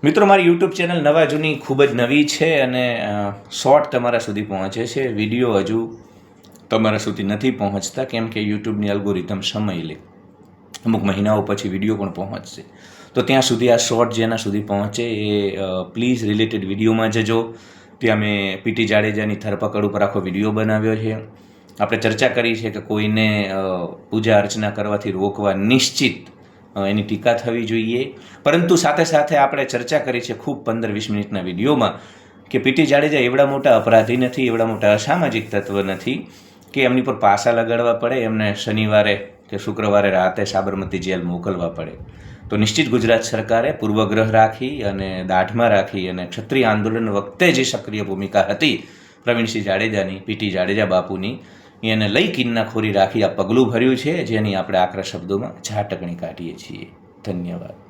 મિત્રો, મારી YouTube channel નવા જૂની ખૂબ જ નવી છે અને શોર્ટ તમારા સુધી પહોંચે છે. વિડીયો હજુ તમારા સુધી નથી પહોંચતા, કેમ કે યુટ્યુબની એલ્ગોરિધમ સમય લે. અમુક મહિનાઓ પછી વિડીયો પણ પહોંચશે. તો ત્યાં સુધી આ શોર્ટ જેના સુધી પહોંચે એ પ્લીઝ રિલેટેડ વિડીયોમાં જજો. ત્યાં મેં પીટી જાડેજાની ધરપકડ ઉપર આખો વિડીયો બનાવ્યો છે. આપણે ચર્ચા કરી છે કે કોઈને પૂજા અર્ચના કરવાથી રોકવા નિશ્ચિત એની ટીકા થવી જોઈએ, પરંતુ સાથે સાથે આપણે ચર્ચા કરી છે ખૂબ 15-20 મિનિટના વિડીયોમાં કે પીટી જાડેજા એવડા મોટા અપરાધી નથી, એવડા મોટા અસામાજિક તત્વ નથી કે એમની પર પાસા લગાડવા પડે, એમને શનિવારે કે શુક્રવારે રાતે સાબરમતી જેલ મોકલવા પડે. તો નિશ્ચિત ગુજરાત સરકારે પૂર્વગ્રહ રાખી અને દાઢમાં રાખી અને ક્ષત્રિય આંદોલન વખતે જે સક્રિય ભૂમિકા હતી પ્રવીણસિંહ જાડેજાની, પીટી જાડેજા બાપુની, એને લઈ કિન્નાખોરી રાખી આ પગલું ભર્યું છે, જેની આપણે આકરા શબ્દોમાં ઝાટકણી કાઢીએ છીએ. ધન્યવાદ.